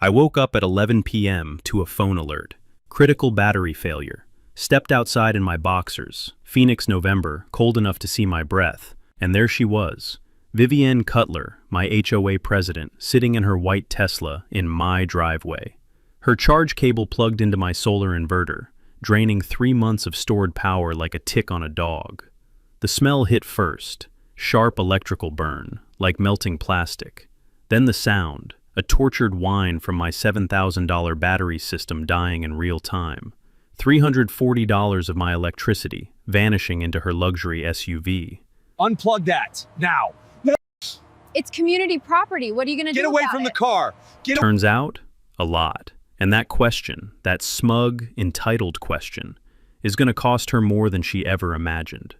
I woke up at 11 p.m. to a phone alert. Critical battery failure. Stepped outside in my boxers. Phoenix, November, cold enough to see my breath. And there she was. Vivienne Cutler, my HOA president, sitting in her white Tesla in my driveway. Her charge cable plugged into my solar inverter, draining 3 months of stored power like a tick on a dog. The smell hit first. Sharp electrical burn, like melting plastic. Then the sound. A tortured whine from my $7,000 battery system dying in real time. $340 of my electricity vanishing into her luxury SUV. Unplug that, now. It's community property. What are you going to do Get away about from the it? car. Turns out, a lot. And that question, that smug, entitled question, is going to cost her more than she ever imagined.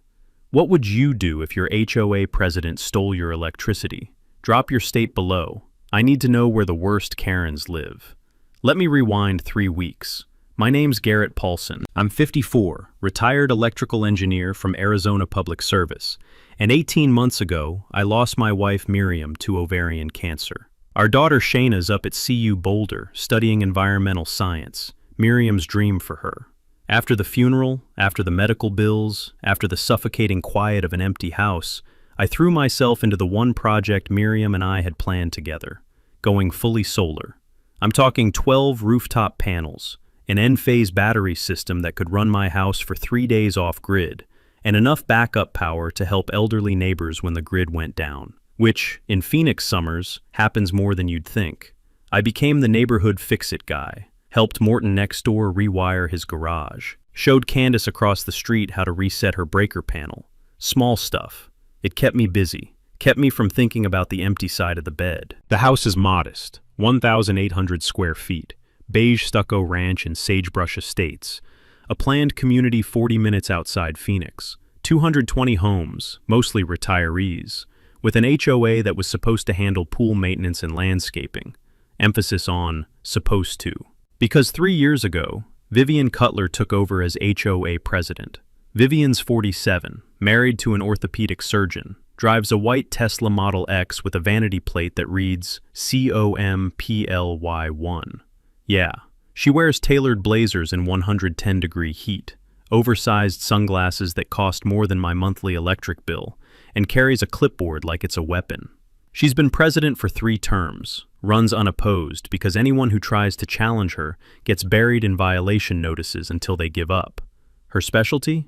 What would you do if your HOA president stole your electricity? Drop your state below. I need to know where the worst Karens live. Let me rewind 3 weeks. My name's Garrett Paulson. I'm 54, retired electrical engineer from Arizona Public Service. And 18 months ago, I lost my wife Miriam to ovarian cancer. Our daughter Shayna's up at CU Boulder studying environmental science, Miriam's dream for her. After the funeral, after the medical bills, after the suffocating quiet of an empty house, I threw myself into the one project Miriam and I had planned together, going fully solar. I'm talking 12 rooftop panels, an N-phase battery system that could run my house for 3 days off-grid, and enough backup power to help elderly neighbors when the grid went down, which, in Phoenix summers, happens more than you'd think. I became the neighborhood fix-it guy, helped Morton next door rewire his garage, showed Candace across the street how to reset her breaker panel. Small stuff. It kept me busy, kept me from thinking about the empty side of the bed. The house is modest, 1,800 square feet, beige stucco ranch in Sagebrush Estates, a planned community 40 minutes outside Phoenix, 220 homes, mostly retirees, with an HOA that was supposed to handle pool maintenance and landscaping, emphasis on supposed to. Because 3 years ago, Vivienne Cutler took over as HOA president. Vivienne's 47, married to an orthopedic surgeon, drives a white Tesla Model X with a vanity plate that reads COMPLY1. Yeah, she wears tailored blazers in 110-degree heat, oversized sunglasses that cost more than my monthly electric bill, and carries a clipboard like it's a weapon. She's been president for 3 terms, runs unopposed because anyone who tries to challenge her gets buried in violation notices until they give up. Her specialty?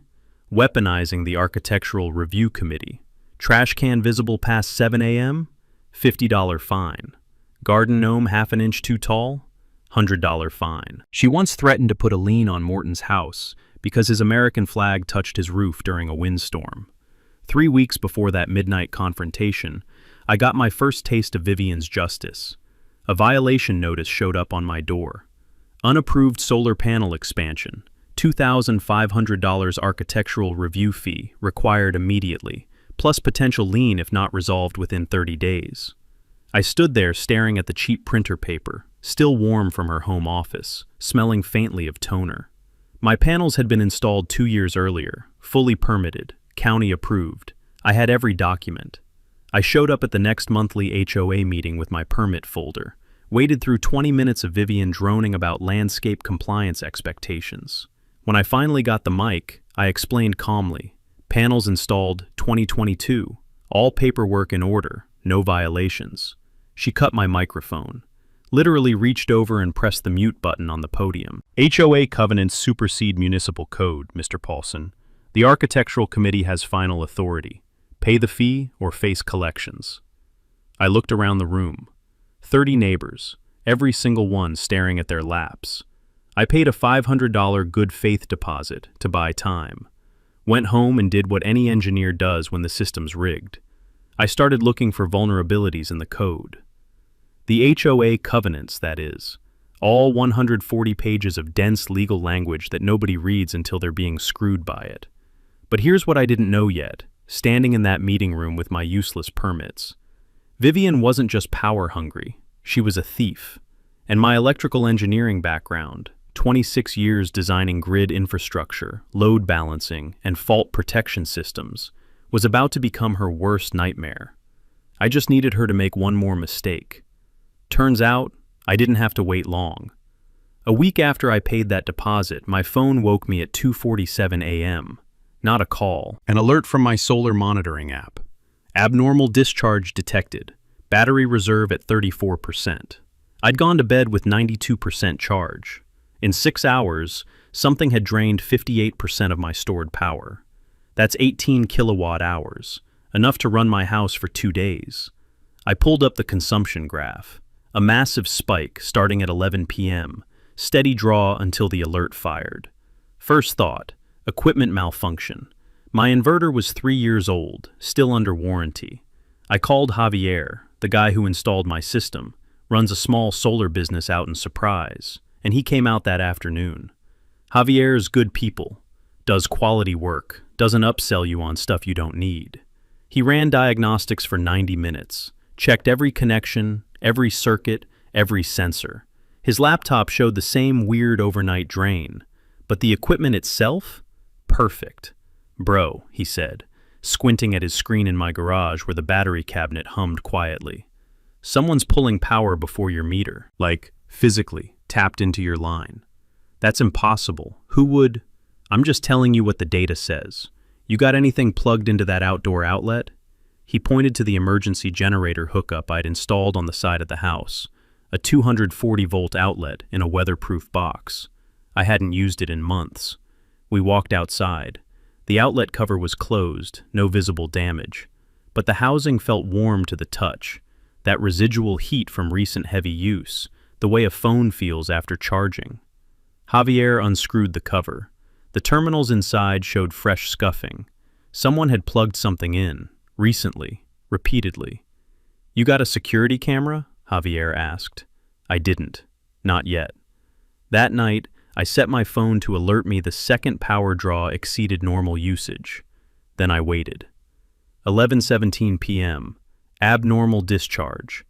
Weaponizing the Architectural Review Committee. Trash can visible past 7 a.m.? $50 fine. Garden gnome half an inch too tall? $100 fine. She once threatened to put a lien on Morton's house because his American flag touched his roof during a windstorm. 3 weeks before that midnight confrontation, I got my first taste of Vivienne's justice. A violation notice showed up on my door. Unapproved solar panel expansion. $2,500 architectural review fee required immediately, plus potential lien if not resolved within 30 days. I stood there staring at the cheap printer paper, still warm from her home office, smelling faintly of toner. My panels had been installed 2 years earlier, fully permitted, county approved. I had every document. I showed up at the next monthly HOA meeting with my permit folder, waited through 20 minutes of Vivienne droning about landscape compliance expectations. When I finally got the mic, I explained calmly, panels installed 2022, all paperwork in order, no violations. She cut my microphone, literally reached over and pressed the mute button on the podium. HOA covenants supersede municipal code, Mr. Paulson. The Architectural Committee has final authority. Pay the fee or face collections. I looked around the room. 30 neighbors, every single one staring at their laps. I paid a $500 good faith deposit to buy time. Went home and did what any engineer does when the system's rigged. I started looking for vulnerabilities in the code. The HOA covenants, that is. All 140 pages of dense legal language that nobody reads until they're being screwed by it. But here's what I didn't know yet, standing in that meeting room with my useless permits. Vivienne wasn't just power hungry, she was a thief. And my electrical engineering background, 26 years designing grid infrastructure, load balancing, and fault protection systems, was about to become her worst nightmare. I just needed her to make one more mistake. Turns out, I didn't have to wait long. A week after I paid that deposit, my phone woke me at 2:47 a.m. Not a call. An alert from my solar monitoring app. Abnormal discharge detected. Battery reserve at 34%. I'd gone to bed with 92% charge. In 6 hours, something had drained 58% of my stored power. That's 18 kilowatt hours, enough to run my house for 2 days. I pulled up the consumption graph. A massive spike starting at 11 p.m., steady draw until the alert fired. First thought, equipment malfunction. My inverter was 3 years old, still under warranty. I called Javier, the guy who installed my system, runs a small solar business out in Surprise, and he came out that afternoon. Javier's good people, does quality work, doesn't upsell you on stuff you don't need. He ran diagnostics for 90 minutes, checked every connection, every circuit, every sensor. His laptop showed the same weird overnight drain, but the equipment itself? Perfect. Bro, he said, squinting at his screen in my garage where the battery cabinet hummed quietly. Someone's pulling power before your meter, like physically tapped into your line. That's impossible. Who would? I'm just telling you what the data says. You got anything plugged into that outdoor outlet? He pointed to the emergency generator hookup I'd installed on the side of the house, a 240-volt outlet in a weatherproof box. I hadn't used it in months. We walked outside. The outlet cover was closed, no visible damage, but the housing felt warm to the touch, that residual heat from recent heavy use, the way a phone feels after charging. Javier unscrewed the cover. The terminals inside showed fresh scuffing. Someone had plugged something in, recently, repeatedly. You got a security camera? Javier asked. I didn't. Not yet. That night, I set my phone to alert me the second power draw exceeded normal usage. Then I waited. 11:17 p.m. Abnormal discharge.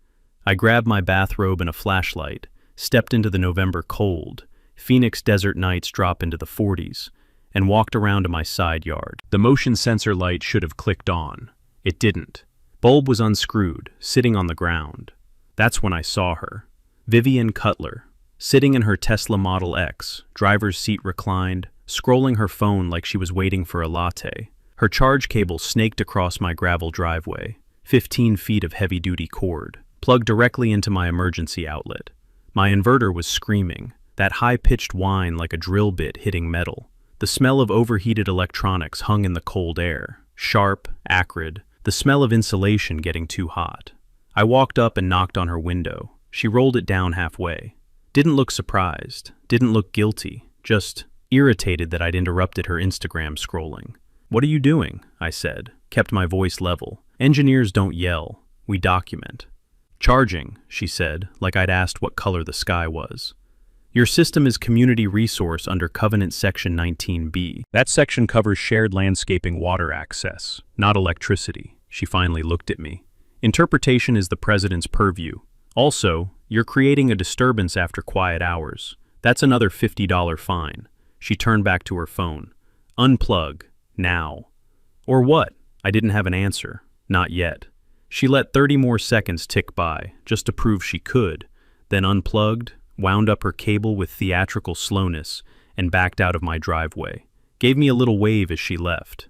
I grabbed my bathrobe and a flashlight, stepped into the November cold, Phoenix desert nights drop into the 40s, and walked around to my side yard. The motion sensor light should have clicked on. It didn't. Bulb was unscrewed, sitting on the ground. That's when I saw her. Vivian Cutler, sitting in her Tesla Model X, driver's seat reclined, scrolling her phone like she was waiting for a latte. Her charge cable snaked across my gravel driveway, 15 feet of heavy-duty cord, plugged directly into my emergency outlet. My inverter was screaming, that high-pitched whine like a drill bit hitting metal. The smell of overheated electronics hung in the cold air, sharp, acrid, the smell of insulation getting too hot. I walked up and knocked on her window. She rolled it down halfway. Didn't look surprised, didn't look guilty, just irritated that I'd interrupted her Instagram scrolling. What are you doing? I said, kept my voice level. Engineers don't yell, we document. Charging, she said, like I'd asked what color the sky was. Your system is community resource under Covenant Section 19B. That section covers shared landscaping water access, not electricity. She finally looked at me. Interpretation is the president's purview. Also, you're creating a disturbance after quiet hours. That's another $50 fine. She turned back to her phone. Unplug. Now. Or what? I didn't have an answer. Not yet. She let 30 more seconds tick by, just to prove she could, then unplugged, wound up her cable with theatrical slowness, and backed out of my driveway. Gave me a little wave as she left.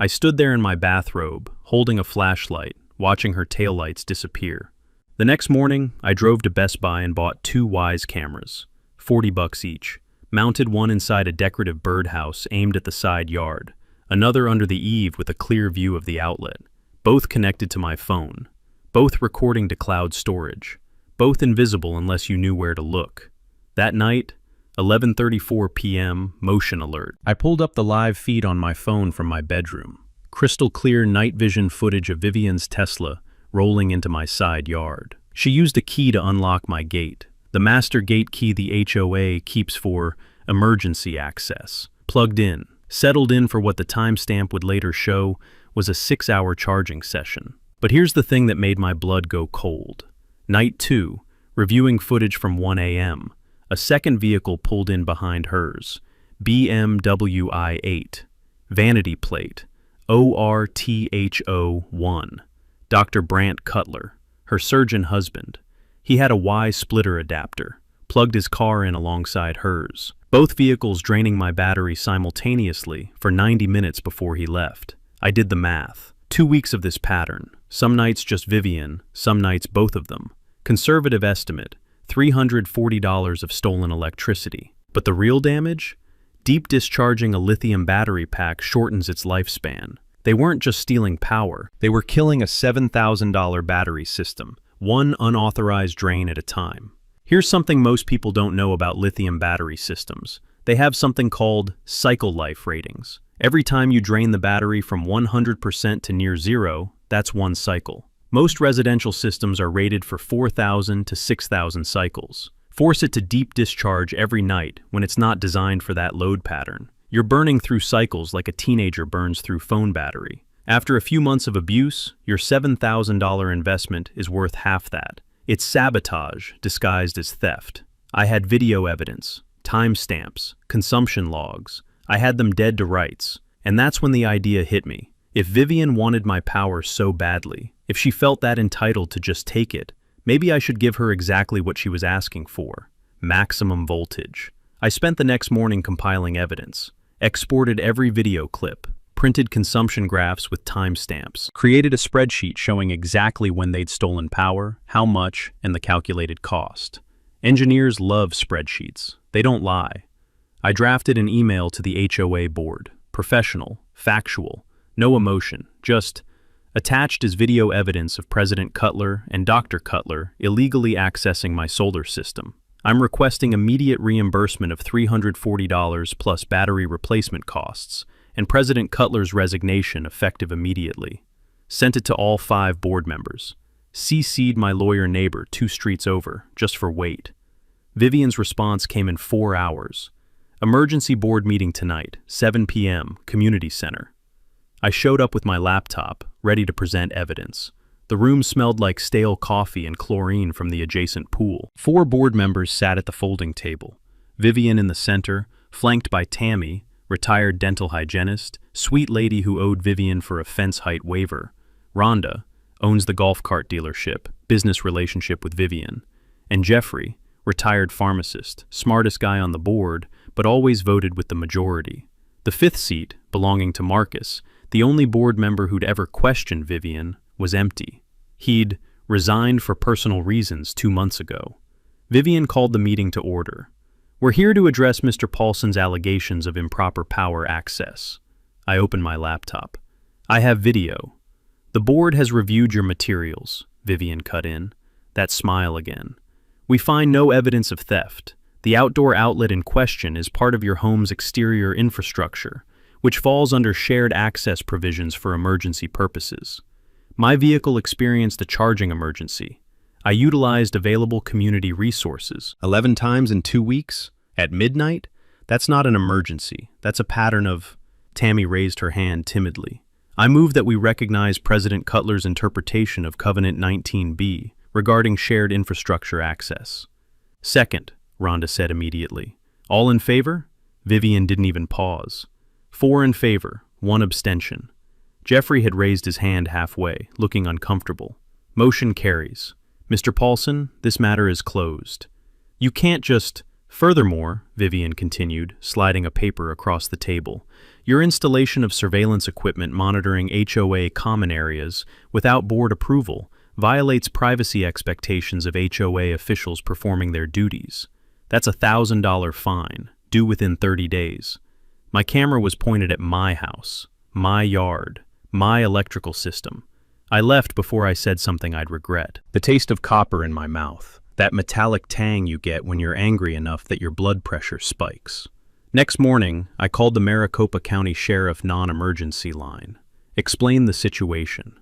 I stood there in my bathrobe, holding a flashlight, watching her taillights disappear. The next morning, I drove to Best Buy and bought 2 Wise cameras, $40 each, mounted one inside a decorative birdhouse aimed at the side yard, another under the eave with a clear view of the outlet, both connected to my phone, both recording to cloud storage, both invisible unless you knew where to look. That night, 11:34 p.m., motion alert. I pulled up the live feed on my phone from my bedroom. Crystal clear night vision footage of Vivian's Tesla rolling into my side yard. She used a key to unlock my gate, the master gate key the HOA keeps for emergency access. Plugged in, settled in for what the timestamp would later show was a 6-hour charging session. But here's the thing that made my blood go cold. Night 2, reviewing footage from 1 a.m., a second vehicle pulled in behind hers, BMW i8, vanity plate, ORTHO1, Dr. Brant Cutler, her surgeon husband. He had a Y splitter adapter, plugged his car in alongside hers, both vehicles draining my battery simultaneously for 90 minutes before he left. I did the math. 2 weeks of this pattern, some nights just Vivian, some nights both of them. Conservative estimate, $340 of stolen electricity. But the real damage? Deep discharging a lithium battery pack shortens its lifespan. They weren't just stealing power, they were killing a $7,000 battery system, one unauthorized drain at a time. Here's something most people don't know about lithium battery systems. They have something called cycle life ratings. Every time you drain the battery from 100% to near zero, that's one cycle. Most residential systems are rated for 4,000 to 6,000 cycles. Force it to deep discharge every night when it's not designed for that load pattern. You're burning through cycles like a teenager burns through phone battery. After a few months of abuse, your $7,000 investment is worth half that. It's sabotage disguised as theft. I had video evidence, timestamps, consumption logs. I had them dead to rights. And that's when the idea hit me. If Vivian wanted my power so badly, if she felt that entitled to just take it, maybe I should give her exactly what she was asking for: maximum voltage. I spent the next morning compiling evidence, exported every video clip, printed consumption graphs with timestamps, created a spreadsheet showing exactly when they'd stolen power, how much, and the calculated cost. Engineers love spreadsheets. They don't lie. I drafted an email to the HOA board, professional, factual, no emotion, just attached is video evidence of President Cutler and Dr. Cutler illegally accessing my solar system. I'm requesting immediate reimbursement of $340 plus battery replacement costs, and President Cutler's resignation effective immediately. Sent it to all 5 board members. CC'd my lawyer neighbor 2 streets over, just for weight. Vivian's response came in 4 hours. Emergency board meeting tonight, 7 p.m., community center. I showed up with my laptop, ready to present evidence. The room smelled like stale coffee and chlorine from the adjacent pool. 4 board members sat at the folding table. Vivian in the center, flanked by Tammy, retired dental hygienist, sweet lady who owed Vivian for a fence height waiver. Rhonda owns the golf cart dealership, business relationship with Vivian. And Jeffrey, retired pharmacist, smartest guy on the board, but always voted with the majority. The 5th seat, belonging to Marcus, the only board member who'd ever questioned Vivian, was empty. He'd resigned for personal reasons 2 months ago. Vivian called the meeting to order. We're here to address Mr. Paulson's allegations of improper power access. I opened my laptop. I have video. The board has reviewed your materials, Vivian cut in. That smile again. We find no evidence of theft. The outdoor outlet in question is part of your home's exterior infrastructure, which falls under shared access provisions for emergency purposes. My vehicle experienced a charging emergency. I utilized available community resources. 11 times in 2 weeks? At midnight? That's not an emergency. That's a pattern of... Tammy raised her hand timidly. I move that we recognize President Cutler's interpretation of Covenant 19B regarding shared infrastructure access. Second, Rhonda said immediately. All in favor? Vivian didn't even pause. 4 in favor, 1 abstention. Jeffrey had raised his hand halfway, looking uncomfortable. Motion carries. Mr. Paulson, this matter is closed. You can't just... Furthermore, Vivian continued, sliding a paper across the table, your installation of surveillance equipment monitoring HOA common areas without board approval violates privacy expectations of HOA officials performing their duties. That's a $1,000 fine, due within 30 days. My camera was pointed at my house, my yard, my electrical system. I left before I said something I'd regret. The taste of copper in my mouth, that metallic tang you get when you're angry enough that your blood pressure spikes. Next morning, I called the Maricopa County Sheriff non-emergency line. Explained the situation.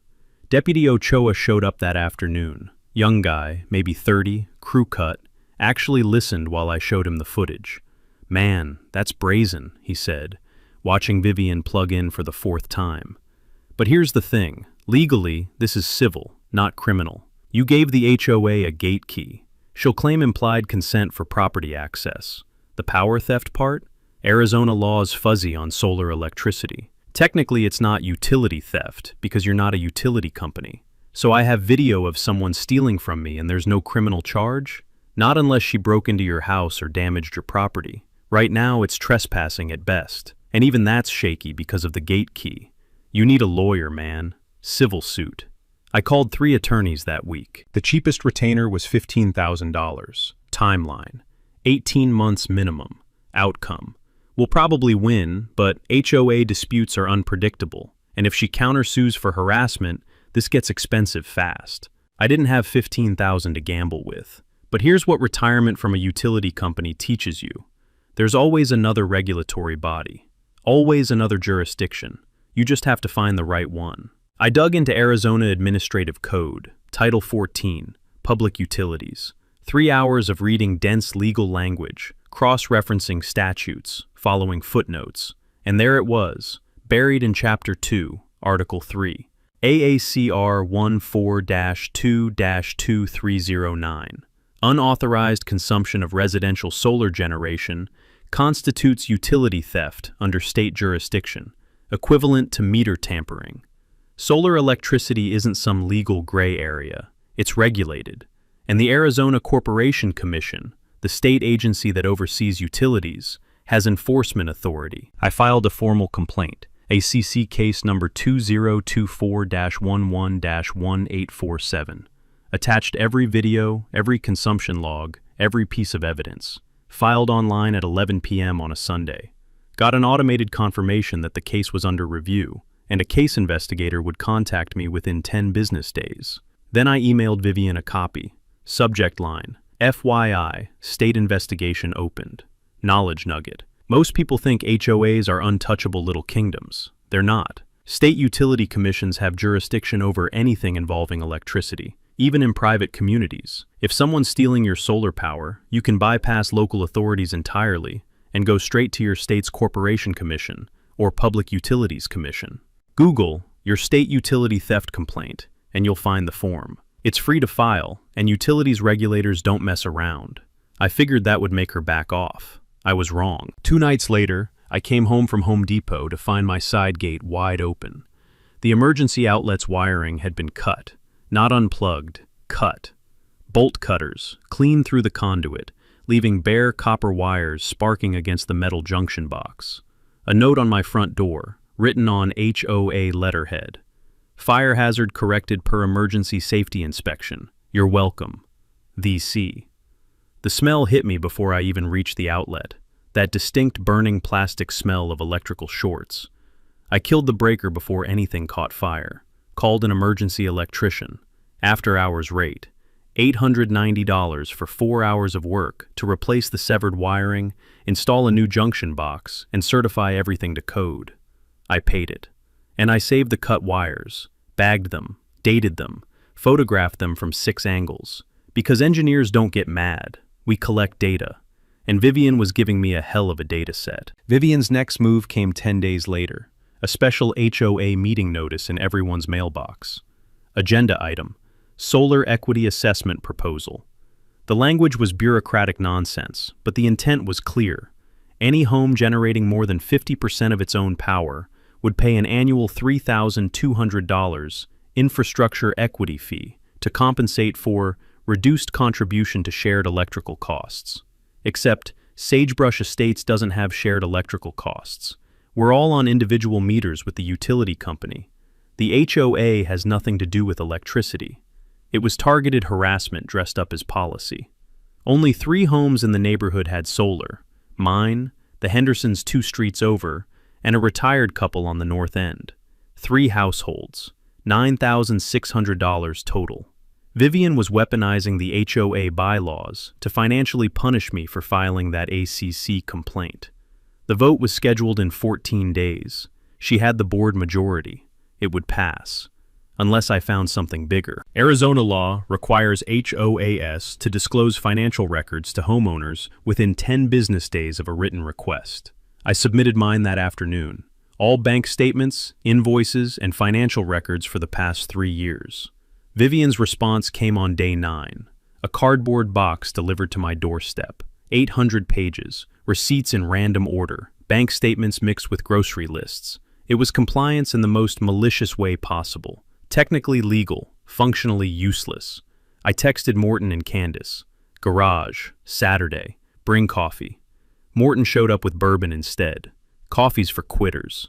Deputy Ochoa showed up that afternoon. Young guy, maybe 30, crew cut, actually listened while I showed him the footage. Man, that's brazen, he said, watching Vivian plug in for the 4th time. But here's the thing. Legally, this is civil, not criminal. You gave the HOA a gate key. She'll claim implied consent for property access. The power theft part? Arizona law is fuzzy on solar electricity. Technically, it's not utility theft because you're not a utility company. So I have video of someone stealing from me and there's no criminal charge? Not unless she broke into your house or damaged your property. Right now, it's trespassing at best. And even that's shaky because of the gate key. You need a lawyer, man. Civil suit. I called 3 attorneys that week. The cheapest retainer was $15,000. Timeline. 18 months minimum. Outcome. We'll probably win, but HOA disputes are unpredictable. And if she countersues for harassment, this gets expensive fast. I didn't have $15,000 to gamble with. But here's what retirement from a utility company teaches you. There's always another regulatory body. Always another jurisdiction. You just have to find the right one. I dug into Arizona Administrative Code, Title 14, Public Utilities. 3 hours of reading dense legal language, cross-referencing statutes, following footnotes. And there it was, buried in Chapter 2, Article 3. AACR 14-2-2309. Unauthorized consumption of residential solar generation constitutes utility theft under state jurisdiction, equivalent to meter tampering. Solar electricity isn't some legal gray area. It's regulated. And the Arizona Corporation Commission, the state agency that oversees utilities, has enforcement authority. I filed a formal complaint, HOA Case number 2024-11-1847. Attached every video, every consumption log, every piece of evidence. Filed online at 11 p.m. on a Sunday. Got an automated confirmation that the case was under review, and a case investigator would contact me within 10 business days. Then I emailed Vivian a copy. Subject line, FYI, state investigation opened. Knowledge nugget. Most people think HOAs are untouchable little kingdoms. They're not. State utility commissions have jurisdiction over anything involving electricity, even in private communities. If someone's stealing your solar power, you can bypass local authorities entirely and go straight to your state's Corporation Commission or Public Utilities Commission. Google your state utility theft complaint, and you'll find the form. It's free to file, and utilities regulators don't mess around. I figured that would make her back off. I was wrong. 2 nights later, I came home from Home Depot to find my side gate wide open. The emergency outlet's wiring had been cut, not unplugged, cut. Bolt cutters, clean through the conduit, leaving bare copper wires sparking against the metal junction box. A note on my front door, written on HOA letterhead. Fire hazard corrected per emergency safety inspection. You're welcome. VC. The smell hit me before I even reached the outlet. That distinct burning plastic smell of electrical shorts. I killed the breaker before anything caught fire. Called an emergency electrician. After hours rate. $890 for 4 hours of work to replace the severed wiring, install a new junction box, and certify everything to code. I paid it. And I saved the cut wires, bagged them, dated them, photographed them from 6 angles. Because engineers don't get mad, we collect data. And Vivian was giving me a hell of a data set. Vivian's next move came 10 days later. A special HOA meeting notice in everyone's mailbox. Agenda item, Solar Equity Assessment Proposal. The language was bureaucratic nonsense, but the intent was clear. Any home generating more than 50% of its own power would pay an annual $3,200 infrastructure equity fee to compensate for reduced contribution to shared electrical costs. Except Sagebrush Estates doesn't have shared electrical costs. We're all on individual meters with the utility company. The HOA has nothing to do with electricity. It was targeted harassment dressed up as policy. Only 3 homes in the neighborhood had solar. Mine, the Hendersons 2 streets over, and a retired couple on the north end. 3 households. $9,600 total. Vivian was weaponizing the HOA bylaws to financially punish me for filing that ACC complaint. The vote was scheduled in 14 days. She had the board majority. It would pass. Unless I found something bigger. Arizona law requires HOAs to disclose financial records to homeowners within 10 business days of a written request. I submitted mine that afternoon. All bank statements, invoices, and financial records for the past 3 years. Vivian's response came on day 9. A cardboard box delivered to my doorstep. 800 pages, receipts in random order, bank statements mixed with grocery lists. It was compliance in the most malicious way possible. Technically legal, functionally useless. I texted Morton and Candace. Garage, Saturday, bring coffee. Morton showed up with bourbon instead. Coffee's for quitters.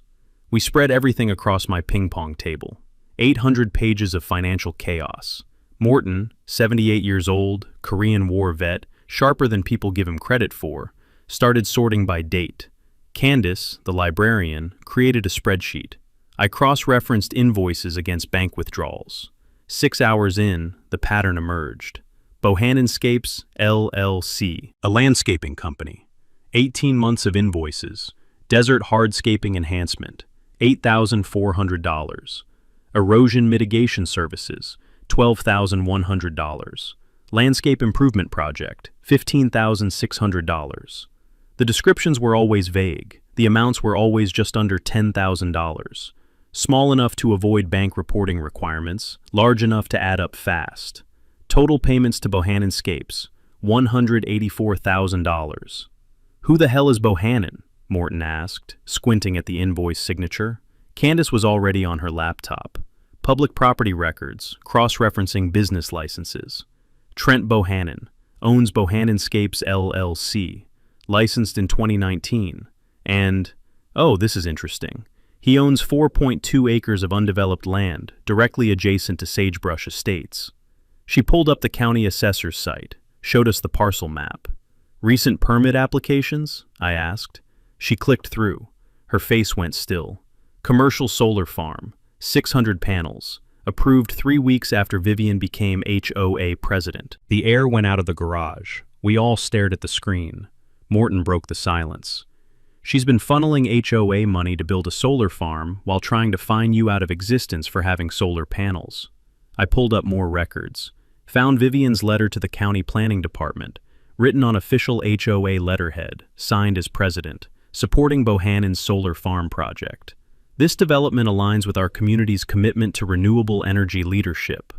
We spread everything across my ping pong table. 800 pages of financial chaos. Morton, 78 years old, Korean War vet, sharper than people give him credit for, started sorting by date. Candace, the librarian, created a spreadsheet. I cross-referenced invoices against bank withdrawals. 6 hours in, the pattern emerged. Bohannonscapes, LLC, a landscaping company. 18 months of invoices. Desert hardscaping enhancement, $8,400. Erosion mitigation services, $12,100. Landscape improvement project, $15,600. The descriptions were always vague. The amounts were always just under $10,000. Small enough to avoid bank reporting requirements, large enough to add up fast. Total payments to Bohannonscapes, $184,000. Who the hell is Bohannon? Morton asked, squinting at the invoice signature. Candace was already on her laptop. Public property records, cross-referencing business licenses. Trent Bohannon, owns Bohannonscapes LLC, licensed in 2019. And, oh, this is interesting. He owns 4.2 acres of undeveloped land, directly adjacent to Sagebrush Estates. She pulled up the county assessor's site, showed us the parcel map. Recent permit applications? I asked. She clicked through. Her face went still. Commercial solar farm, 600 panels, approved 3 weeks after Vivian became HOA president. The air went out of the garage. We all stared at the screen. Morton broke the silence. She's been funneling HOA money to build a solar farm while trying to fine you out of existence for having solar panels. I pulled up more records. Found Vivian's letter to the county planning department, written on official HOA letterhead, signed as president, supporting Bohannon's solar farm project. This development aligns with our community's commitment to renewable energy leadership.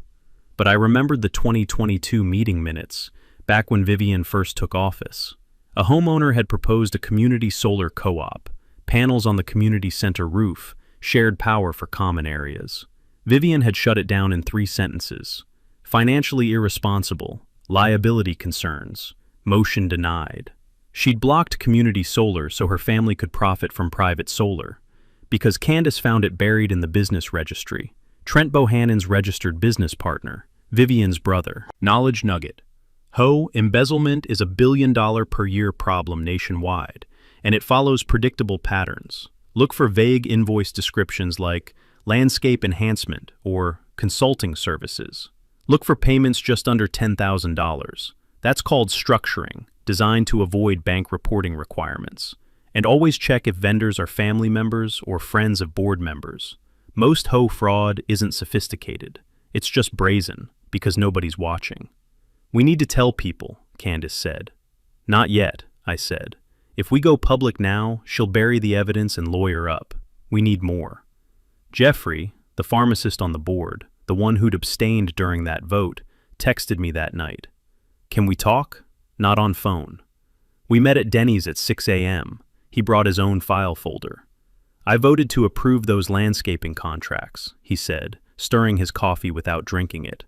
But I remembered the 2022 meeting minutes, back when Vivian first took office. A homeowner had proposed a community solar co-op, panels on the community center roof, shared power for common areas. Vivian had shut it down in 3 sentences. Financially irresponsible, liability concerns, motion denied. She'd blocked community solar so her family could profit from private solar, because Candace found it buried in the business registry. Trent Bohannon's registered business partner, Vivian's brother. Knowledge nugget. Embezzlement is $1 billion per year problem nationwide, and it follows predictable patterns. Look for vague invoice descriptions like landscape enhancement or consulting services. Look for payments just under $10,000. That's called structuring, designed to avoid bank reporting requirements. And always check if vendors are family members or friends of board members. Most HOA fraud isn't sophisticated. It's just brazen, because nobody's watching. We need to tell people, Candace said. Not yet, I said. If we go public now, she'll bury the evidence and lawyer up. We need more. Jeffrey, the pharmacist on the board, the one who'd abstained during that vote, texted me that night. Can we talk? Not on phone. We met at Denny's at 6 a.m. He brought his own file folder. I voted to approve those landscaping contracts, he said, stirring his coffee without drinking it.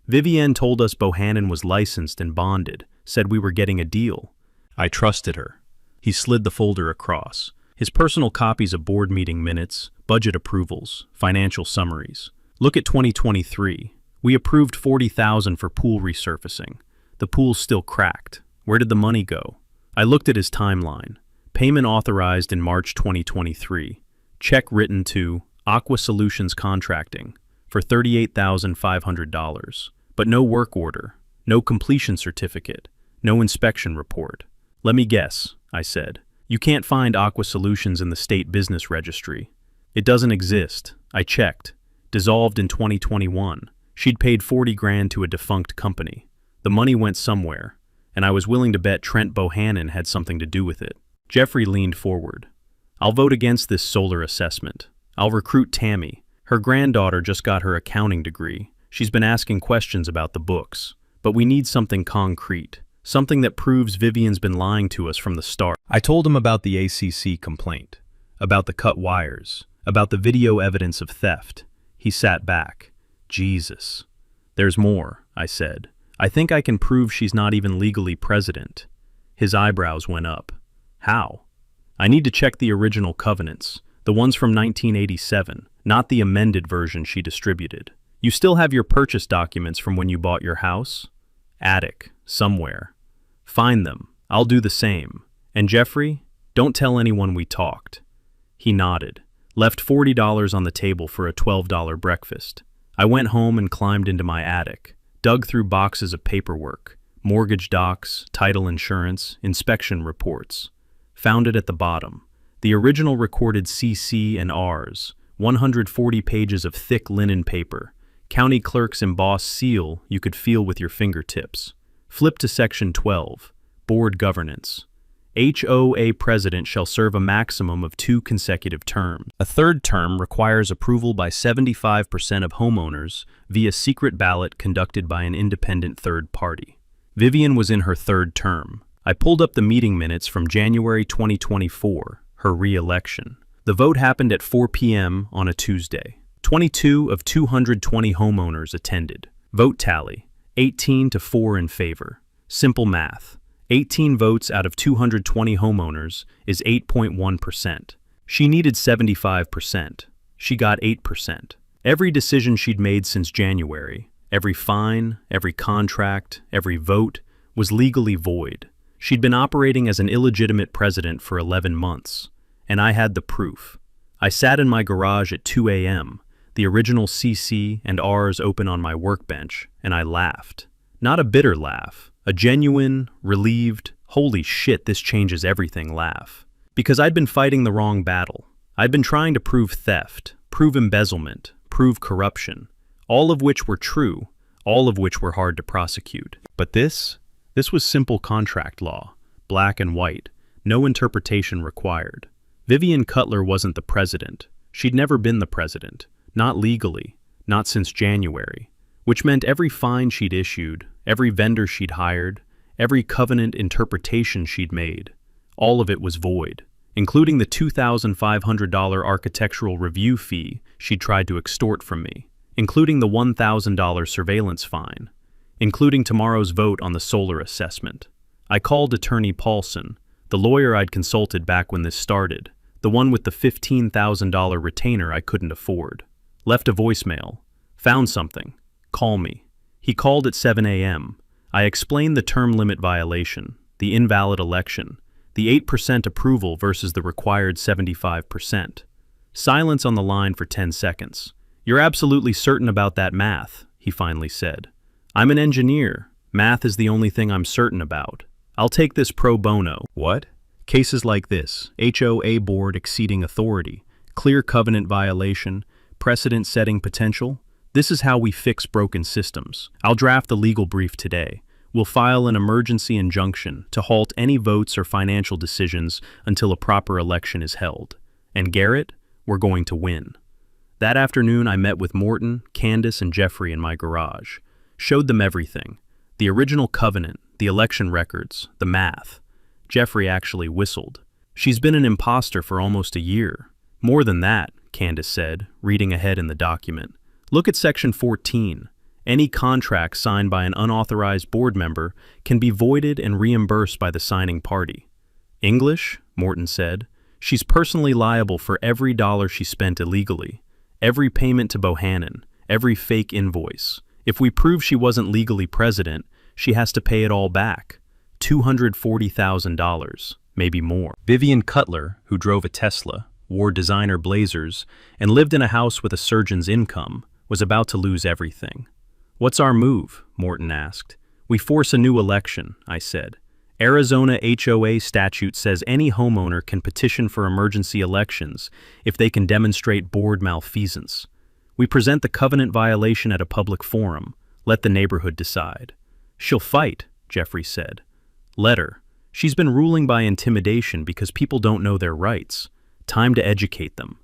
Vivian told us Bohannon was licensed and bonded, said we were getting a deal. I trusted her. He slid the folder across. His personal copies of board meeting minutes, budget approvals, financial summaries. Look at 2023. We approved $40,000 for pool resurfacing. The pool's still cracked. Where did the money go? I looked at his timeline. Payment authorized in March 2023. Check written to Aqua Solutions Contracting for $38,500. But no work order, no completion certificate, no inspection report. Let me guess, I said. You can't find Aqua Solutions in the state business registry. It doesn't exist. I checked. Dissolved in 2021. She'd paid $40,000 to a defunct company. The money went somewhere, and I was willing to bet Trent Bohannon had something to do with it. Jeffrey leaned forward. I'll vote against this solar assessment. I'll recruit Tammy. Her granddaughter just got her accounting degree. She's been asking questions about the books. But we need something concrete. Something that proves Vivian's been lying to us from the start. I told him about the ACC complaint, about the cut wires, about the video evidence of theft. He sat back. Jesus. There's more, I said. I think I can prove she's not even legally president. His eyebrows went up. How? I need to check the original covenants, the ones from 1987, not the amended version she distributed. You still have your purchase documents from when you bought your house? Attic, somewhere. Find them. I'll do the same. And Jeffrey, don't tell anyone we talked. He nodded, left $40 on the table for a $12 breakfast. I went home and climbed into my attic, dug through boxes of paperwork, mortgage docs, title insurance, inspection reports. Found it at the bottom. The original recorded CC and Rs, 140 pages of thick linen paper, county clerk's embossed seal you could feel with your fingertips. Flip to section 12, board governance. HOA president shall serve a maximum of 2 consecutive terms. A third term requires approval by 75% of homeowners via secret ballot conducted by an independent third party. Vivian was in her 3rd term. I pulled up the meeting minutes from January 2024, her re-election. The vote happened at 4 p.m. on a Tuesday. 22 of 220 homeowners attended. Vote tally, 18-4 in favor. Simple math. 18 votes out of 220 homeowners is 8.1%. She needed 75%. She got 8%. Every decision she'd made since January, every fine, every contract, every vote, was legally void. She'd been operating as an illegitimate president for 11 months, and I had the proof. I sat in my garage at 2 a.m., the original CC and Rs open on my workbench, and I laughed. Not a bitter laugh, a genuine, relieved, holy shit, this changes everything laugh. Because I'd been fighting the wrong battle. I'd been trying to prove theft, prove embezzlement, prove corruption, all of which were true, all of which were hard to prosecute. But this was simple contract law, black and white, no interpretation required. Vivian Cutler wasn't the president. She'd never been the president, not legally, not since January, which meant every fine she'd issued, every vendor she'd hired, every covenant interpretation she'd made, all of it was void, including the $2,500 architectural review fee she'd tried to extort from me, including the $1,000 surveillance fine, including tomorrow's vote on the solar assessment. I called attorney Paulson, the lawyer I'd consulted back when this started, the one with the $15,000 retainer I couldn't afford. Left a voicemail. Found something. Call me. He called at 7 a.m. I explained the term limit violation, the invalid election, the 8% approval versus the required 75%. Silence on the line for 10 seconds. You're absolutely certain about that math, he finally said. I'm an engineer. Math is the only thing I'm certain about. I'll take this pro bono. What? Cases like this, HOA board exceeding authority, clear covenant violation, precedent-setting potential. This is how we fix broken systems. I'll draft the legal brief today. We'll file an emergency injunction to halt any votes or financial decisions until a proper election is held. And Garrett, we're going to win. That afternoon, I met with Morton, Candace, and Jeffrey in my garage. Showed them everything. The original covenant, the election records, the math. Jeffrey actually whistled. She's been an imposter for almost a year. More than that, Candace said, reading ahead in the document. Look at section 14. Any contract signed by an unauthorized board member can be voided and reimbursed by the signing party. English, Morton said. She's personally liable for every dollar she spent illegally, every payment to Bohannon, every fake invoice. If we prove she wasn't legally president, she has to pay it all back. $240,000, maybe more. Vivian Cutler, who drove a Tesla, wore designer blazers, and lived in a house with a surgeon's income, was about to lose everything. What's our move? Morton asked. We force a new election, I said. Arizona HOA statute says any homeowner can petition for emergency elections if they can demonstrate board malfeasance. We present the covenant violation at a public forum. Let the neighborhood decide. She'll fight, Jeffrey said. Let her. She's been ruling by intimidation because people don't know their rights. Time to educate them.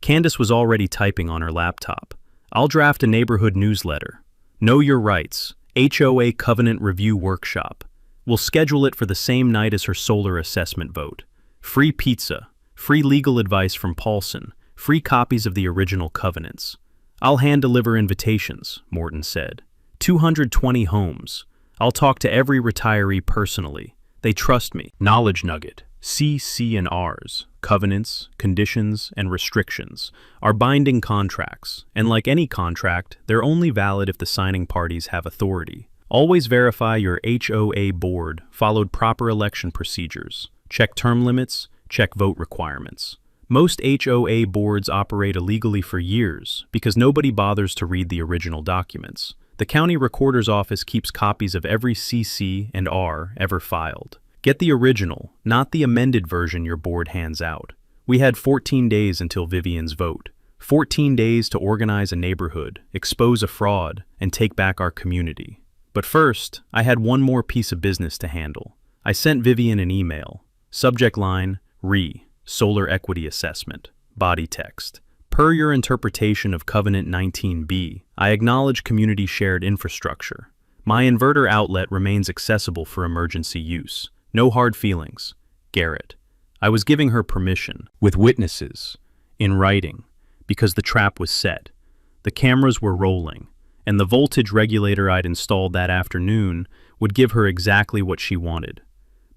Candace was already typing on her laptop. I'll draft a neighborhood newsletter. Know Your Rights, HOA Covenant Review Workshop. We'll schedule it for the same night as her solar assessment vote. Free pizza, free legal advice from Paulson, free copies of the original covenants. I'll hand-deliver invitations, Morton said. 220 homes. I'll talk to every retiree personally. They trust me. Knowledge nugget. CC&Rs, covenants, conditions, and restrictions, are binding contracts, and like any contract, they're only valid if the signing parties have authority. Always verify your HOA board followed proper election procedures. Check term limits, check vote requirements. Most HOA boards operate illegally for years because nobody bothers to read the original documents. The county recorder's office keeps copies of every CC and R ever filed. Get the original, not the amended version your board hands out. We had 14 days until Vivian's vote. 14 days to organize a neighborhood, expose a fraud, and take back our community. But first, I had one more piece of business to handle. I sent Vivian an email. Subject line, Solar Equity Assessment. Body text. Per your interpretation of Covenant 19B, I acknowledge community shared infrastructure. My inverter outlet remains accessible for emergency use. No hard feelings. Garrett. I was giving her permission, with witnesses, in writing, because the trap was set. The cameras were rolling, and the voltage regulator I'd installed that afternoon would give her exactly what she wanted.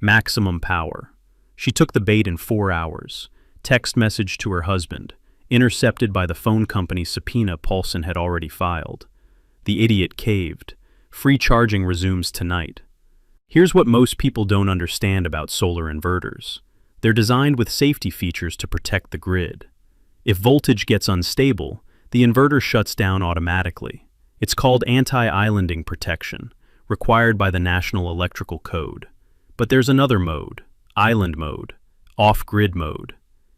Maximum power. She took the bait in 4 hours. Text message to her husband, intercepted by the phone company subpoena Paulson had already filed. The idiot caved. Free charging resumes tonight. Here's what most people don't understand about solar inverters. They're designed with safety features to protect the grid. If voltage gets unstable, the inverter shuts down automatically. It's called anti-islanding protection, required by the National Electrical Code. But there's another mode, island mode, off-grid mode.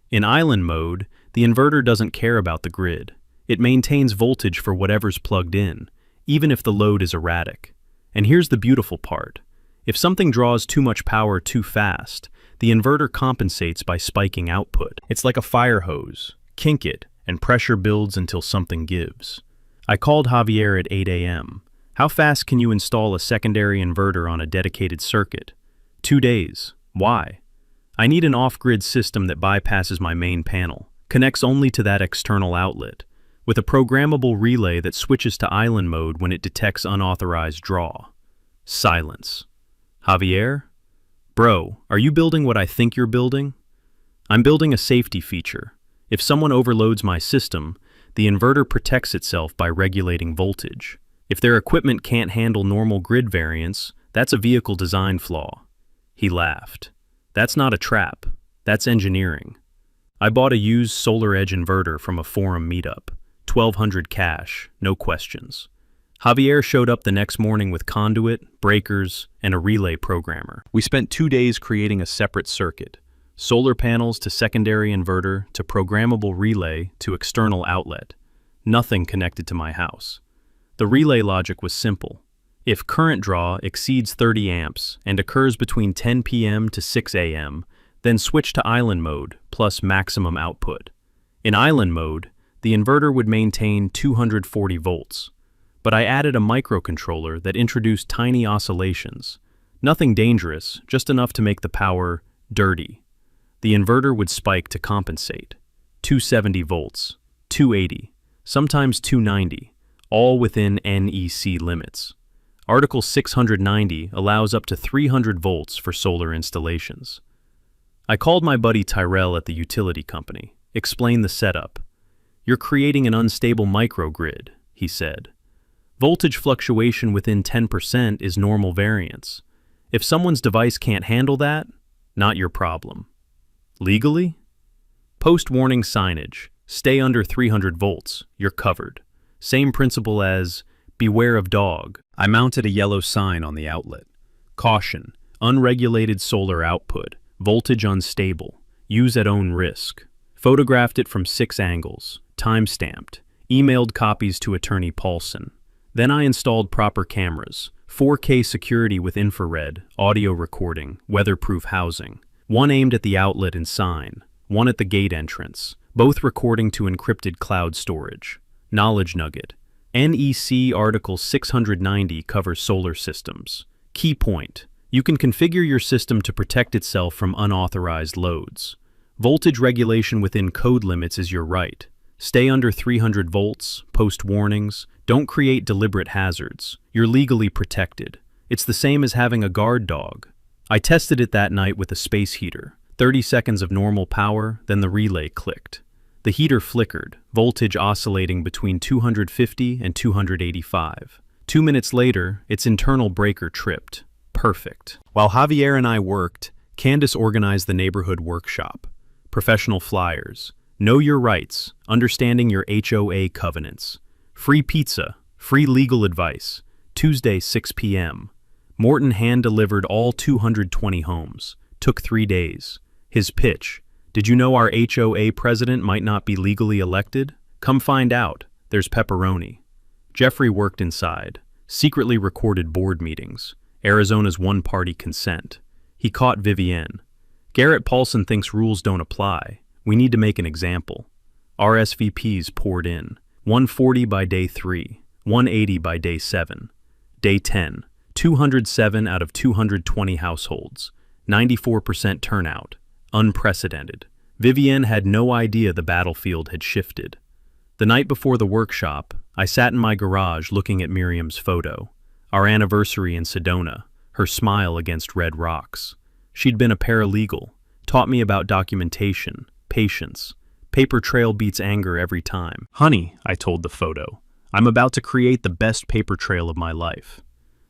In island mode, the inverter doesn't care about the grid. It maintains voltage for whatever's plugged in, even if the load is erratic. And here's the beautiful part. If something draws too much power too fast, the inverter compensates by spiking output. It's like a fire hose. Kink it, and pressure builds until something gives. I called Javier at 8 a.m. How fast can you install a secondary inverter on a dedicated circuit? 2 days. Why? I need an off-grid system that bypasses my main panel, connects only to that external outlet, with a programmable relay that switches to island mode when it detects unauthorized draw. Silence. Javier? Bro, are you building what I think you're building? I'm building a safety feature. If someone overloads my system, the inverter protects itself by regulating voltage. If their equipment can't handle normal grid variance, that's a vehicle design flaw. He laughed. That's not a trap. That's engineering. I bought a used Solar Edge inverter from a forum meetup. 1,200 cash, no questions. Javier showed up the next morning with conduit, breakers, and a relay programmer. We spent 2 days creating a separate circuit. Solar panels to secondary inverter to programmable relay to external outlet. Nothing connected to my house. The relay logic was simple. If current draw exceeds 30 amps and occurs between 10 p.m. to 6 a.m., then switch to island mode plus maximum output. In island mode, the inverter would maintain 240 volts. But I added a microcontroller that introduced tiny oscillations. Nothing dangerous, just enough to make the power dirty. The inverter would spike to compensate. 270 volts, 280, sometimes 290, all within NEC limits. Article 690 allows up to 300 volts for solar installations. I called my buddy Tyrell at the utility company, explained the setup. You're creating an unstable microgrid, he said. Voltage fluctuation within 10% is normal variance. If someone's device can't handle that, not your problem. Legally? Post-warning signage. Stay under 300 volts. You're covered. Same principle as beware of dog. I mounted a yellow sign on the outlet. Caution. Unregulated solar output. Voltage unstable. Use at own risk. Photographed it from 6 angles. Time-stamped. Emailed copies to attorney Paulson. Then I installed proper cameras, 4K security with infrared, audio recording, weatherproof housing. One aimed at the outlet and sign, one at the gate entrance, both recording to encrypted cloud storage. Knowledge nugget. NEC Article 690 covers solar systems. Key point. You can configure your system to protect itself from unauthorized loads. Voltage regulation within code limits is your right. Stay under 300 volts, post warnings, don't create deliberate hazards. You're legally protected. It's the same as having a guard dog. I tested it that night with a space heater. 30 seconds of normal power, then the relay clicked. The heater flickered, voltage oscillating between 250 and 285. 2 minutes later, its internal breaker tripped. Perfect. While Javier and I worked, Candace organized the neighborhood workshop. Professional flyers. Know your rights. Understanding your HOA covenants. Free pizza. Free legal advice. Tuesday, 6 p.m. Morton hand-delivered all 220 homes. Took 3 days. His pitch. Did you know our HOA president might not be legally elected? Come find out. There's pepperoni. Jeffrey worked inside. Secretly recorded board meetings. Arizona's one-party consent. He caught Vivienne. Garrett Paulson thinks rules don't apply. We need to make an example. RSVPs poured in. 140 by day 3. 180 by day 7. Day 10. 207 out of 220 households. 94% turnout. Unprecedented. Vivienne had no idea the battlefield had shifted. The night before the workshop, I sat in my garage looking at Miriam's photo. Our anniversary in Sedona, her smile against red rocks. She'd been a paralegal, taught me about documentation, patience. Paper trail beats anger every time. Honey, I told the photo, I'm about to create the best paper trail of my life.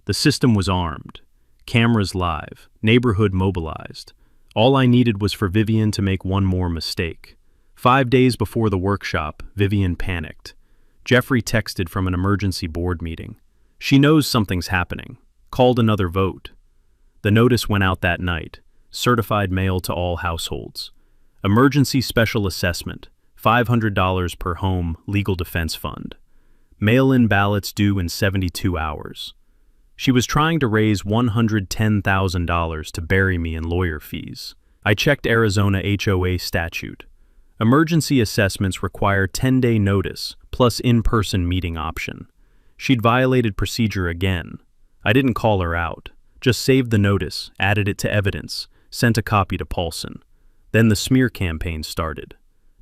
The system was armed. Cameras live, neighborhood mobilized. All I needed was for Vivienne to make one more mistake. 5 days before the workshop, Vivienne panicked. Jeffrey texted from an emergency board meeting. She knows something's happening. Called another vote. The notice went out that night. Certified mail to all households. Emergency special assessment. $500 per home, legal defense fund. Mail-in ballots due in 72 hours. She was trying to raise $110,000 to bury me in lawyer fees. I checked Arizona HOA statute. Emergency assessments require 10-day notice, plus in-person meeting option. She'd violated procedure again. I didn't call her out. Just saved the notice, added it to evidence, sent a copy to Paulson. Then the smear campaign started.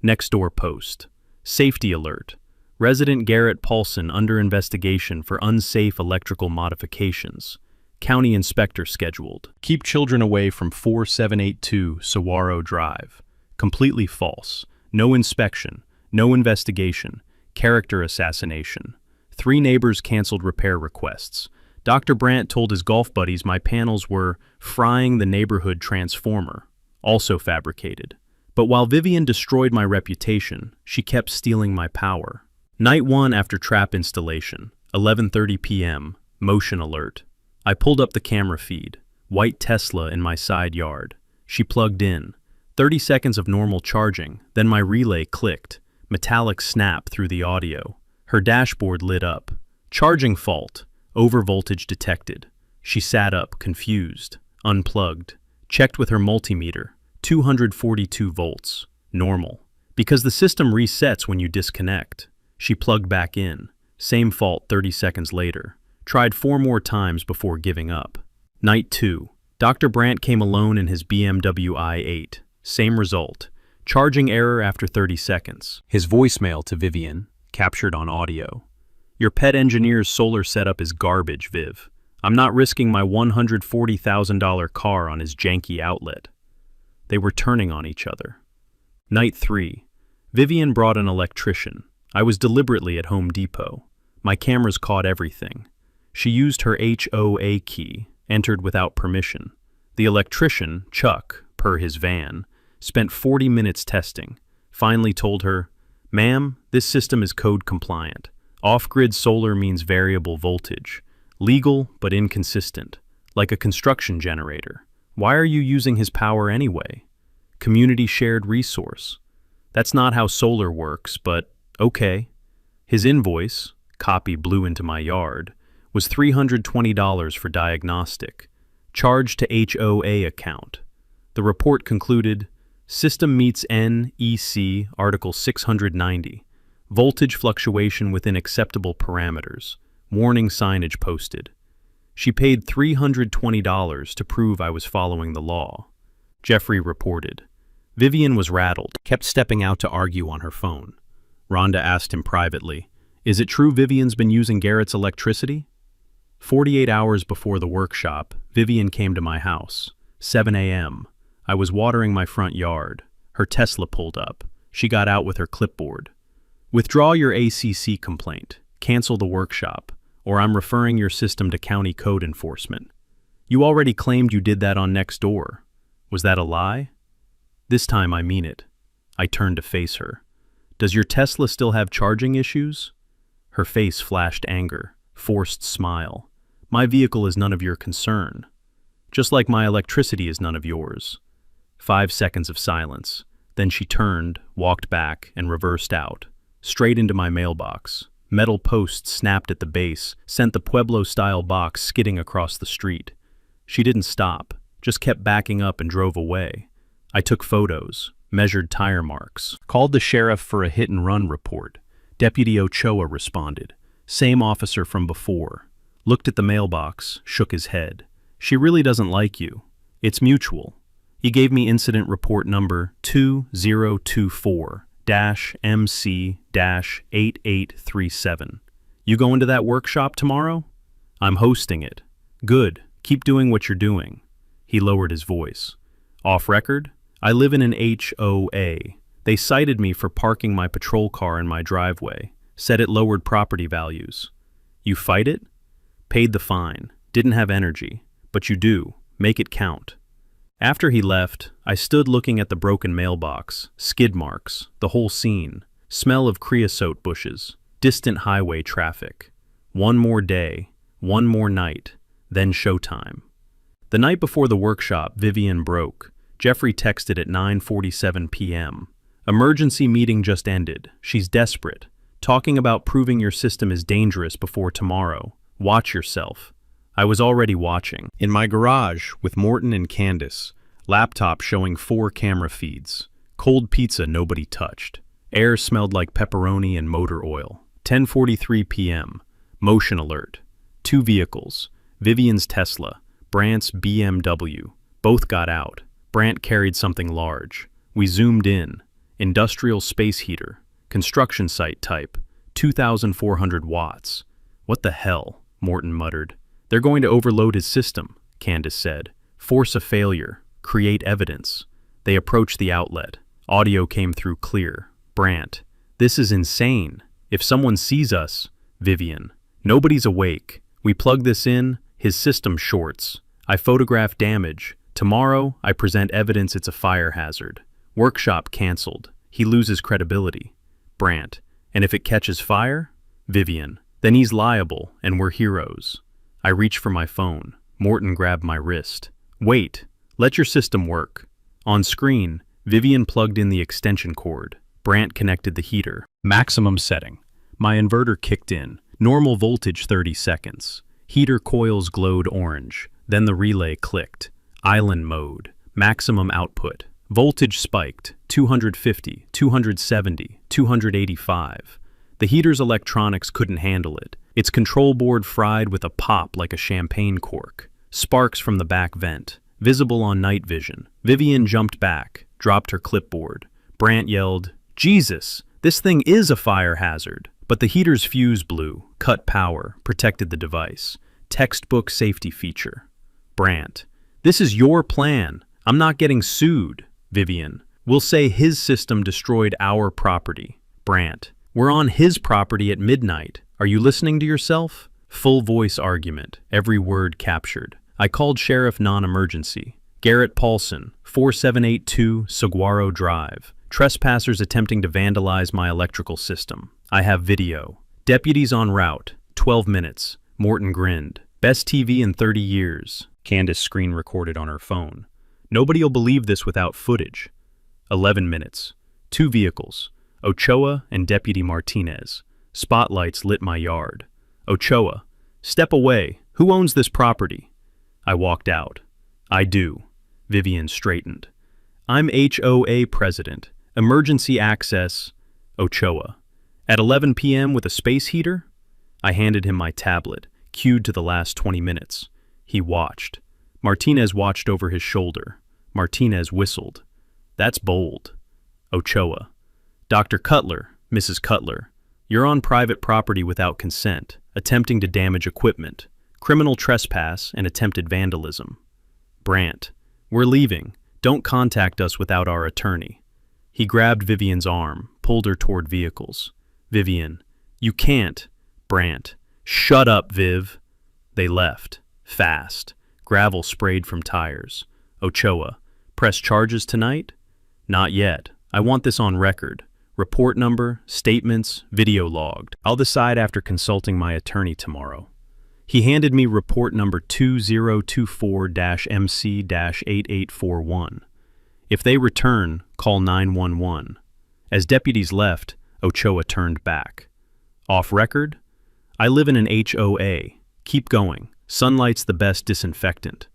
Next door post. Safety alert. Resident Garrett Paulson under investigation for unsafe electrical modifications. County inspector scheduled. Keep children away from 4782 Saguaro Drive. Completely false. No inspection. No investigation. Character assassination. 3 neighbors canceled repair requests. Dr. Brandt told his golf buddies my panels were frying the neighborhood transformer. Also fabricated. But while Vivienne destroyed my reputation, she kept stealing my power. Night 1 after trap installation, 11:30 p.m., motion alert. I pulled up the camera feed. White Tesla in my side yard. She plugged in. 30 seconds of normal charging, then my relay clicked. Metallic snap through the audio. Her dashboard lit up. Charging fault. Overvoltage detected. She sat up, confused. Unplugged. Checked with her multimeter. 242 volts. Normal. Because the system resets when you disconnect. She plugged back in. Same fault 30 seconds later. Tried 4 more times before giving up. Night 2. Dr. Brandt came alone in his BMW i8. Same result. Charging error after 30 seconds. His voicemail to Vivienne, captured on audio. Your pet engineer's solar setup is garbage, Viv. I'm not risking my $140,000 car on his janky outlet. They were turning on each other. Night 3. Vivienne brought an electrician. I was deliberately at Home Depot. My cameras caught everything. She used her HOA key, entered without permission. The electrician, Chuck, per his van, spent 40 minutes testing. Finally told her, "Ma'am, this system is code compliant. Off-grid solar means variable voltage. Legal, but inconsistent. Like a construction generator. Why are you using his power anyway? Community shared resource. That's not how solar works, but okay." His invoice, copy blew into my yard, was $320 for diagnostic, charged to HOA account. The report concluded, system meets NEC Article 690, voltage fluctuation within acceptable parameters, warning signage posted. She paid $320 to prove I was following the law. Jeffrey reported. Vivienne was rattled, kept stepping out to argue on her phone. Rhonda asked him privately. Is it true Vivian's been using Garrett's electricity? 48 hours before the workshop, Vivian came to my house. 7 a.m. I was watering my front yard. Her Tesla pulled up. She got out with her clipboard. Withdraw your ACC complaint. Cancel the workshop, or I'm referring your system to county code enforcement. You already claimed you did that on Nextdoor. Was that a lie? This time I mean it. I turned to face her. Does your Tesla still have charging issues? Her face flashed anger, forced smile. My vehicle is none of your concern. Just like my electricity is none of yours. 5 seconds of silence. Then she turned, walked back, and reversed out. Straight into my mailbox. Metal posts snapped at the base, sent the Pueblo-style box skidding across the street. She didn't stop, just kept backing up and drove away. I took photos, measured tire marks, called the sheriff for a hit-and-run report. Deputy Ochoa responded. Same officer from before. Looked at the mailbox, shook his head. She really doesn't like you. It's mutual. He gave me incident report number 2024-MC-8837. You going to that workshop tomorrow? I'm hosting it. Good. Keep doing what you're doing. He lowered his voice. Off record? I live in an HOA. They cited me for parking my patrol car in my driveway. Said it lowered property values. You fight it? Paid the fine. Didn't have energy. But you do. Make it count. After he left, I stood looking at the broken mailbox, skid marks, the whole scene, smell of creosote bushes, distant highway traffic. One more day, one more night, then showtime. The night before the workshop, Vivian broke. Jeffrey texted at 9:47 p.m. Emergency meeting just ended. She's desperate. Talking about proving your system is dangerous before tomorrow. Watch yourself. I was already watching. In my garage with Morton and Candace. Laptop showing 4 camera feeds. Cold pizza nobody touched. Air smelled like pepperoni and motor oil. 10:43 p.m. Motion alert. 2 vehicles. Vivian's Tesla. Brant's BMW. Both got out. Brant carried something large. We zoomed in. Industrial space heater. Construction site type. 2,400 watts. What the hell? Morton muttered. They're going to overload his system, Candace said. Force a failure. Create evidence. They approached the outlet. Audio came through clear. Brant. This is insane. If someone sees us. Vivian. Nobody's awake. We plug this in, his system shorts. I photograph damage. Tomorrow, I present evidence it's a fire hazard. Workshop canceled. He loses credibility. Brant. And if it catches fire? Vivian. Then he's liable, and we're heroes. I reach for my phone. Morton grabbed my wrist. Wait. Let your system work. On screen, Vivian plugged in the extension cord. Brant connected the heater. Maximum setting. My inverter kicked in. Normal voltage 30 seconds. Heater coils glowed orange. Then the relay clicked. Island mode. Maximum output. Voltage spiked. 250, 270, 285. The heater's electronics couldn't handle it. Its control board fried with a pop like a champagne cork. Sparks from the back vent. Visible on night vision. Vivian jumped back, dropped her clipboard. Brant yelled, Jesus, this thing is a fire hazard. But the heater's fuse blew, cut power, protected the device. Textbook safety feature. Brant, this is your plan. I'm not getting sued. Vivian, we'll say his system destroyed our property. Brant, we're on his property at midnight. Are you listening to yourself? Full voice argument, every word captured. I called Sheriff Non-Emergency. Garrett Paulson, 4782 Saguaro Drive. Trespassers attempting to vandalize my electrical system. I have video. Deputies en route. 12 minutes. Morton grinned. Best TV in 30 years. Candace screen recorded on her phone. Nobody'll believe this without footage. 11 minutes. 2 vehicles. Ochoa and Deputy Martinez. Spotlights lit my yard. Ochoa, step away. Who owns this property? I walked out. I do. Vivian straightened. I'm HOA president. Emergency access. Ochoa. At 11 p.m. with a space heater? I handed him my tablet, cued to the last 20 minutes. He watched. Martinez watched over his shoulder. Martinez whistled. That's bold. Ochoa. Dr. Cutler, Mrs. Cutler, you're on private property without consent, attempting to damage equipment, criminal trespass, and attempted vandalism. Brant, we're leaving. Don't contact us without our attorney. He grabbed Vivian's arm, pulled her toward vehicles. Vivian, you can't. Brant, shut up, Viv. They left, fast. Gravel sprayed from tires. Ochoa, press charges tonight? Not yet. I want this on record. Report number, statements, video logged. I'll decide after consulting my attorney tomorrow. He handed me report number 2024-MC-8841. If they return, call 911. As deputies left, Ochoa turned back. Off record? I live in an HOA. Keep going. Sunlight's the best disinfectant.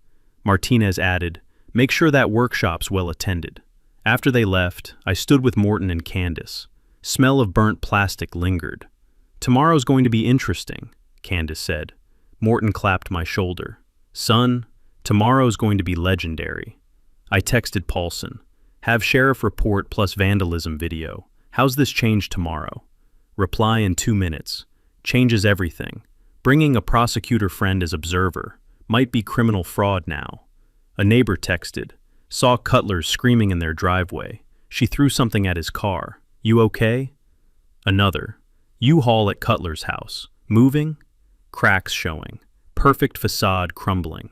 Martinez added, make sure that workshop's well attended. After they left, I stood with Morton and Candace. Smell of burnt plastic lingered. Tomorrow's going to be interesting, Candace said. Morton clapped my shoulder. Son, tomorrow's going to be legendary. I texted Paulson. Have sheriff report plus vandalism video. How's this change tomorrow? Reply in 2 minutes. Changes everything. Bringing a prosecutor friend as observer. Might be criminal fraud now. A neighbor texted. Saw Cutlers screaming in their driveway. She threw something at his car. You okay? Another. U-Haul at Cutler's house. Moving? Cracks showing. Perfect facade crumbling.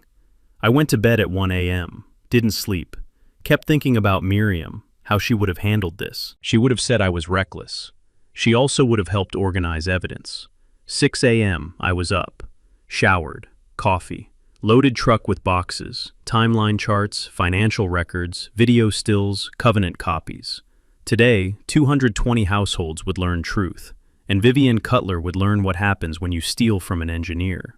I went to bed at 1 a.m. Didn't sleep. Kept thinking about Miriam, how she would have handled this. She would have said I was reckless. She also would have helped organize evidence. 6 a.m. I was up. Showered. Coffee. Loaded truck with boxes, timeline charts, financial records, video stills, covenant copies. Today, 220 households would learn truth, and Vivian Cutler would learn what happens when you steal from an engineer.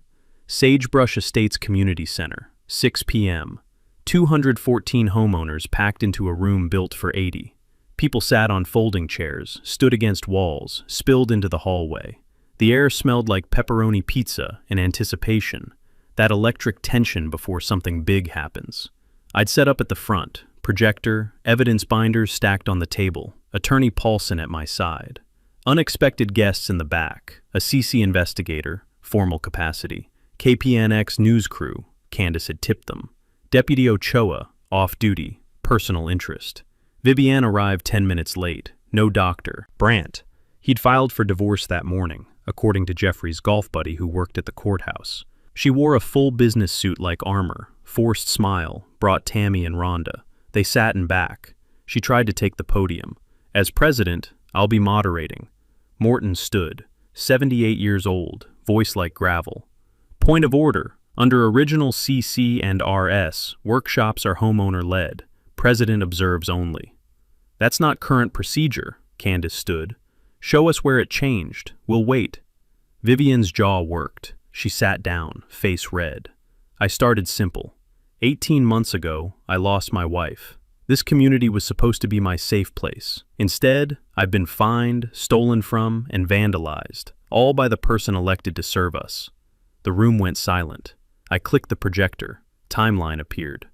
Sagebrush Estates Community Center, 6 p.m. 214 homeowners packed into a room built for 80. People sat on folding chairs, stood against walls, spilled into the hallway. The air smelled like pepperoni pizza in anticipation. That electric tension before something big happens. I'd set up at the front, projector, evidence binders stacked on the table, attorney Paulson at my side. Unexpected guests in the back, a CC investigator, formal capacity, KPNX news crew, Candace had tipped them. Deputy Ochoa, off duty, personal interest. Vivian arrived 10 minutes late, no doctor. Brant. He'd filed for divorce that morning, according to Jeffrey's golf buddy who worked at the courthouse. She wore a full business suit like armor, forced smile, brought Tammy and Rhonda. They sat in back. She tried to take the podium. As president, I'll be moderating. Morton stood, 78 years old, voice like gravel. Point of order. Under original CC and RS, workshops are homeowner-led. President observes only. That's not current procedure, Candace stood. Show us where it changed. We'll wait. Vivian's jaw worked. She sat down, face red. I started simple. 18 months ago, I lost my wife. This community was supposed to be my safe place. Instead, I've been fined, stolen from, and vandalized, all by the person elected to serve us. The room went silent. I clicked the projector. Timeline appeared.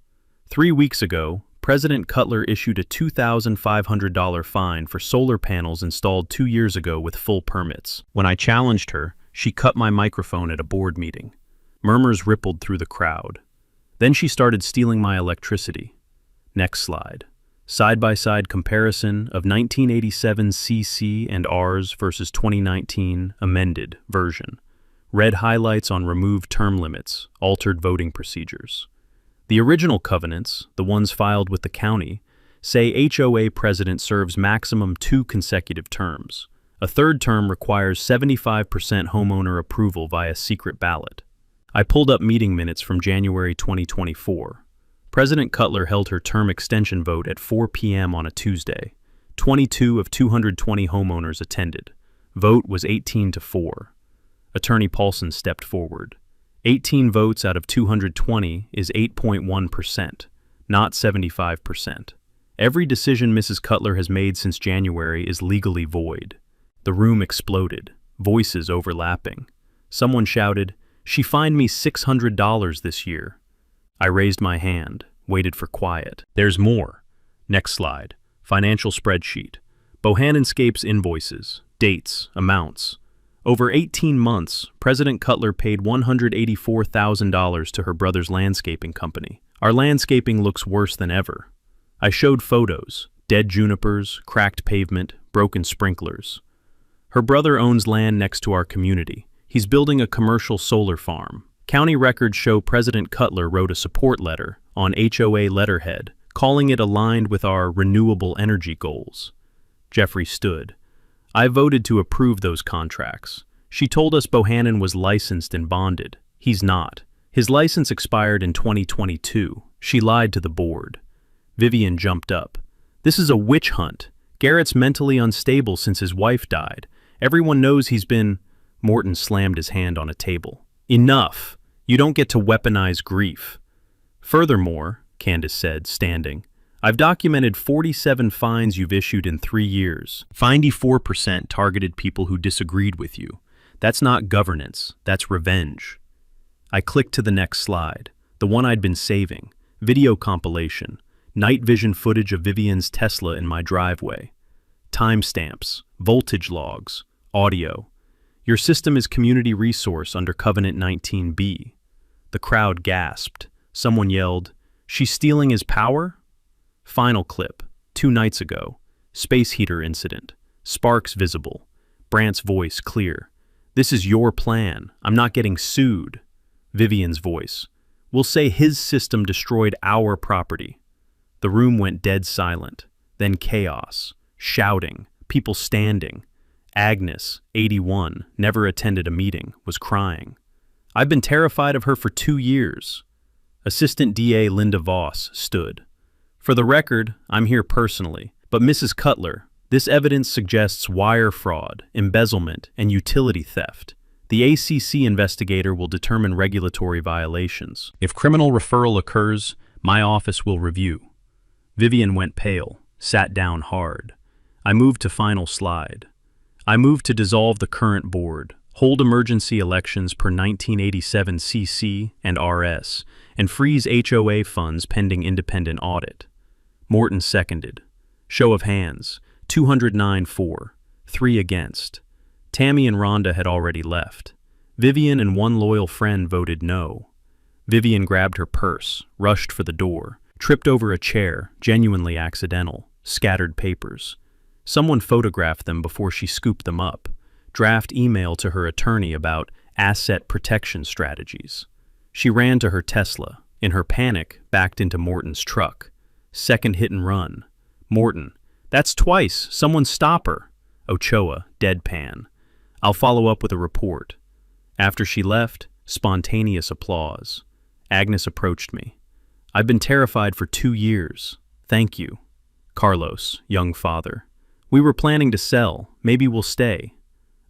3 weeks ago, President Cutler issued a $2,500 fine for solar panels installed 2 years ago with full permits. When I challenged her, she cut my microphone at a board meeting. Murmurs rippled through the crowd. Then she started stealing my electricity. Next slide. Side-by-side comparison of 1987 CC and Rs versus 2019 amended version. Red highlights on removed term limits, altered voting procedures. The original covenants, the ones filed with the county, say HOA president serves maximum 2 consecutive terms. A third term requires 75% homeowner approval via secret ballot. I pulled up meeting minutes from January 2024. President Cutler held her term extension vote at 4 p.m. on a Tuesday. 22 of 220 homeowners attended. Vote was 18-4. Attorney Paulson stepped forward. 18 votes out of 220 is 8.1%, not 75%. Every decision Mrs. Cutler has made since January is legally void. The room exploded, voices overlapping. Someone shouted, "She fined me $600 this year." I raised my hand, waited for quiet. There's more. Next slide. Financial spreadsheet. Bohannonscape's invoices, dates, amounts. Over 18 months, President Cutler paid $184,000 to her brother's landscaping company. Our landscaping looks worse than ever. I showed photos, dead junipers, cracked pavement, broken sprinklers. Her brother owns land next to our community. He's building a commercial solar farm. County records show President Cutler wrote a support letter on HOA letterhead, calling it aligned with our renewable energy goals. Jeffrey stood. I voted to approve those contracts. She told us Bohannon was licensed and bonded. He's not. His license expired in 2022. She lied to the board. Vivian jumped up. This is a witch hunt. Garrett's mentally unstable since his wife died. Everyone knows he's been... Morton slammed his hand on a table. Enough! You don't get to weaponize grief. Furthermore, Candace said, standing, I've documented 47 fines you've issued in 3 years. 94% targeted people who disagreed with you. That's not governance, that's revenge. I clicked to the next slide, the one I'd been saving. Video compilation, night vision footage of Vivian's Tesla in my driveway. Timestamps, voltage logs, audio. Your system is community resource under Covenant 19B. The crowd gasped. Someone yelled, She's stealing his power? Final clip, 2 nights ago. Space heater incident. Sparks visible. Brandt's voice clear. This is your plan. I'm not getting sued. Vivian's voice. We'll say his system destroyed our property. The room went dead silent. Then chaos. Shouting. People standing. Agnes, 81, never attended a meeting, was crying. I've been terrified of her for 2 years. Assistant DA Linda Voss stood. For the record, I'm here personally, but Mrs. Cutler, this evidence suggests wire fraud, embezzlement, and utility theft. The ACC investigator will determine regulatory violations. If criminal referral occurs, my office will review. Vivian went pale, sat down hard. I moved to final slide. I moved to dissolve the current board, hold emergency elections per 1987 CC and RS, and freeze HOA funds pending independent audit. Morton seconded. Show of hands, 209-4, 3 against. Tammy and Rhonda had already left. Vivian and one loyal friend voted no. Vivian grabbed her purse, rushed for the door, tripped over a chair, genuinely accidental, scattered papers. Someone photographed them before she scooped them up. Draft email to her attorney about asset protection strategies. She ran to her Tesla. In her panic, backed into Morton's truck. Second hit and run. Morton, that's twice. Someone stop her. Ochoa, deadpan. I'll follow up with a report. After she left, spontaneous applause. Agnes approached me. I've been terrified for 2 years. Thank you. Carlos, young father. We were planning to sell. Maybe we'll stay.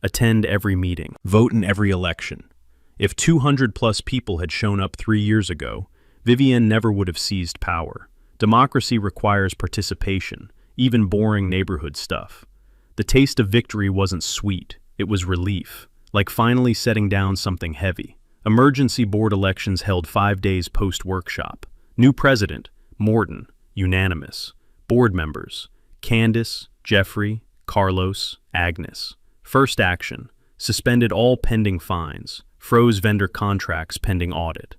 Attend every meeting. Vote in every election. If 200+ people had shown up 3 years ago, Vivian never would have seized power. Democracy requires participation, even boring neighborhood stuff. The taste of victory wasn't sweet, it was relief, like finally setting down something heavy. Emergency board elections held 5 days post-workshop. New president, Morton, unanimous. Board members, Candace, Jeffrey, Carlos, Agnes. First action, suspended all pending fines, froze vendor contracts pending audit.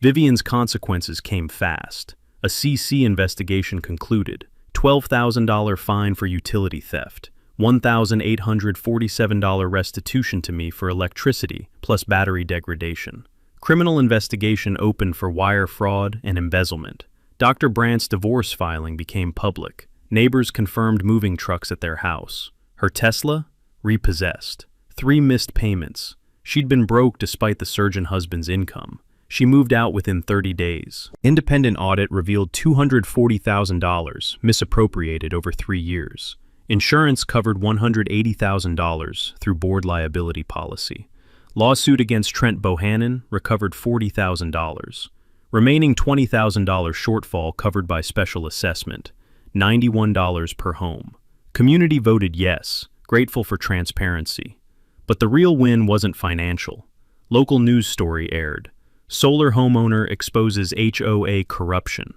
Vivian's consequences came fast. A CC investigation concluded. $12,000 fine for utility theft. $1,847 restitution to me for electricity plus battery degradation. Criminal investigation opened for wire fraud and embezzlement. Dr. Brandt's divorce filing became public. Neighbors confirmed moving trucks at their house. Her Tesla? Repossessed. 3 missed payments. She'd been broke despite the surgeon husband's income. She moved out within 30 days. Independent audit revealed $240,000 misappropriated over 3 years. Insurance covered $180,000 through board liability policy. Lawsuit against Trent Bohannon recovered $40,000. Remaining $20,000 shortfall covered by special assessment. $91 per home. Community voted yes, grateful for transparency. But the real win wasn't financial. Local news story aired. Solar homeowner exposes HOA corruption.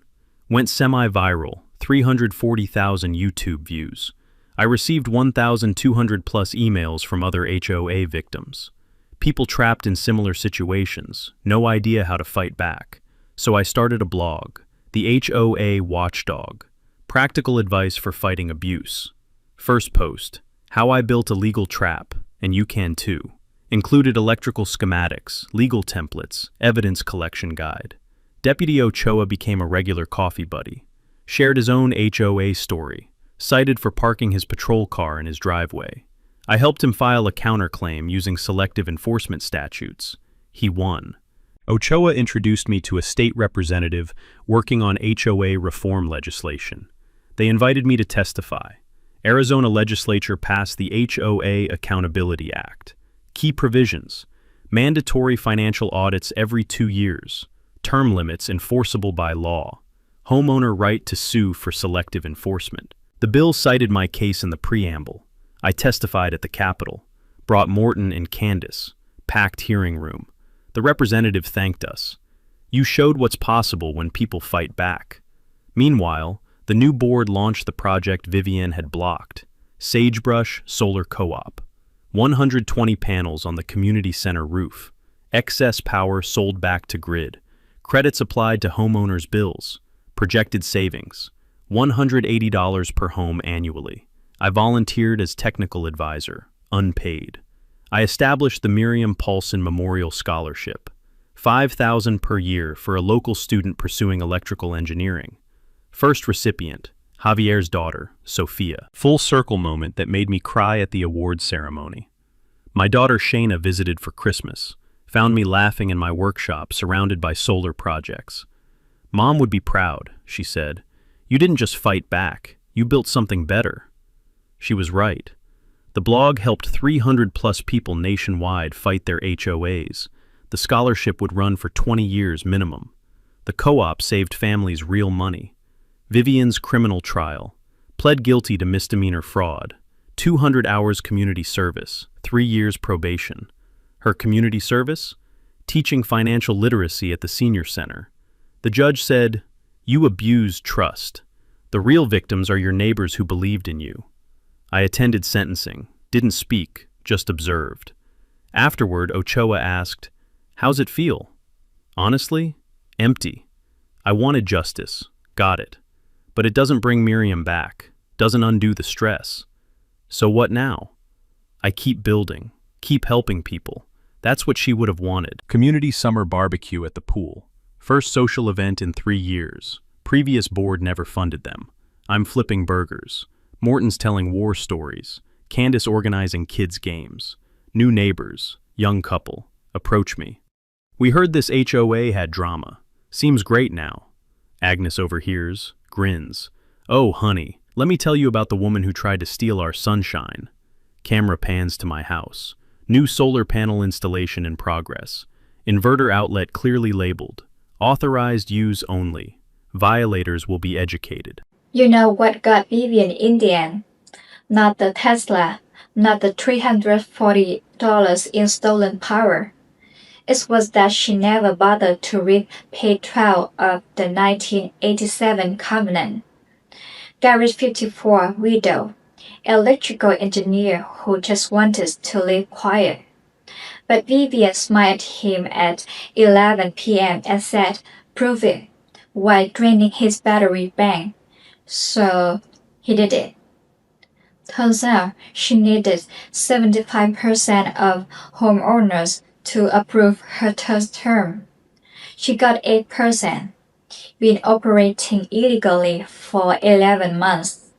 Went semi-viral, 340,000 YouTube views. I received 1,200 plus emails from other HOA victims. People trapped in similar situations, no idea how to fight back. So I started a blog, the HOA Watchdog, practical advice for fighting abuse. First post, how I built a legal trap, and you can too. Included electrical schematics, legal templates, evidence collection guide. Deputy Ochoa became a regular coffee buddy. Shared his own HOA story, cited for parking his patrol car in his driveway. I helped him file a counterclaim using selective enforcement statutes. He won. Ochoa introduced me to a state representative working on HOA reform legislation. They invited me to testify. Arizona legislature passed the HOA Accountability Act. Key provisions: mandatory financial audits every 2 years, term limits enforceable by law, homeowner right to sue for selective enforcement. The bill cited my case in the preamble. I testified at the Capitol, brought Morton and Candace, packed hearing room. The representative thanked us. You showed what's possible when people fight back. Meanwhile, the new board launched the project Vivian had blocked, Sagebrush Solar Co-op. 120 panels on the community center roof. Excess power sold back to grid. Credits applied to homeowners' bills. Projected savings: $180 per home annually. I volunteered as technical advisor, unpaid. I established the Miriam Paulson Memorial Scholarship, $5,000 per year for a local student pursuing electrical engineering. First recipient, Javier's daughter, Sophia. Full circle moment that made me cry at the awards ceremony. My daughter Shayna visited for Christmas, found me laughing in my workshop surrounded by solar projects. Mom would be proud, she said. You didn't just fight back, you built something better. She was right. The blog helped 300 plus people nationwide fight their HOAs. The scholarship would run for 20 years minimum. The co-op saved families real money. Vivian's criminal trial. Pled guilty to misdemeanor fraud. 200 hours community service. 3 years probation. Her community service? Teaching financial literacy at the senior center. The judge said, "You abused trust. The real victims are your neighbors who believed in you." I attended sentencing, didn't speak, just observed. Afterward, Ochoa asked, "How's it feel?" Honestly, empty. I wanted justice, got it. But it doesn't bring Miriam back, doesn't undo the stress. So what now? I keep building, keep helping people. That's what she would have wanted. Community summer barbecue at the pool. First social event in 3 years. Previous board never funded them. I'm flipping burgers. Morton's telling war stories. Candace organizing kids' games. New neighbors, young couple, approach me. We heard this HOA had drama. Seems great now. Agnes overhears, grins. Oh, honey, let me tell you about the woman who tried to steal our sunshine. Camera pans to my house. New solar panel installation in progress. Inverter outlet clearly labeled. Authorized use only. Violators will be educated. You know what got Vivian in the end? Not the Tesla, not the $340 in stolen power. It was that she never bothered to read page 12 of the 1987 Covenant. Garage 54, widow, electrical engineer who just wanted to live quiet. But Vivian smiled at him at 11 p.m. and said, "Prove it," while draining his battery bank. So he did it. Turns out she needed 75% of homeowners to approve her third term. She got 8%, been operating illegally for 11 months.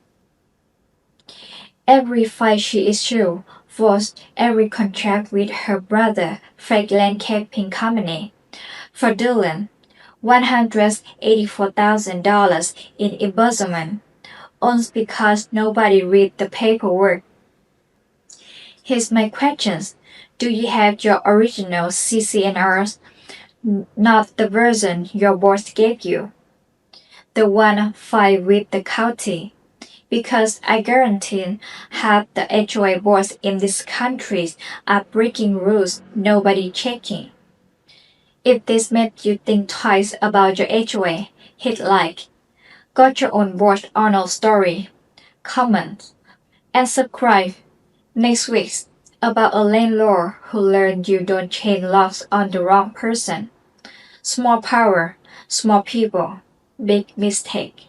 Every file she issued was every contract with her brother, Frank Landscaping Company, fraudulent, $184,000 in embezzlement, only because nobody read the paperwork. Here's my questions. Do you have your original CCNRs, not the version your boss gave you? The one filed with the county? Because I guarantee half the HOA boards in this country are breaking rules nobody checking. If this made you think twice about your HOA, hit like. Got your own board Arnold story. Comment. And subscribe next week about a landlord who learned you don't change locks on the wrong person. Small power, small people, big mistake.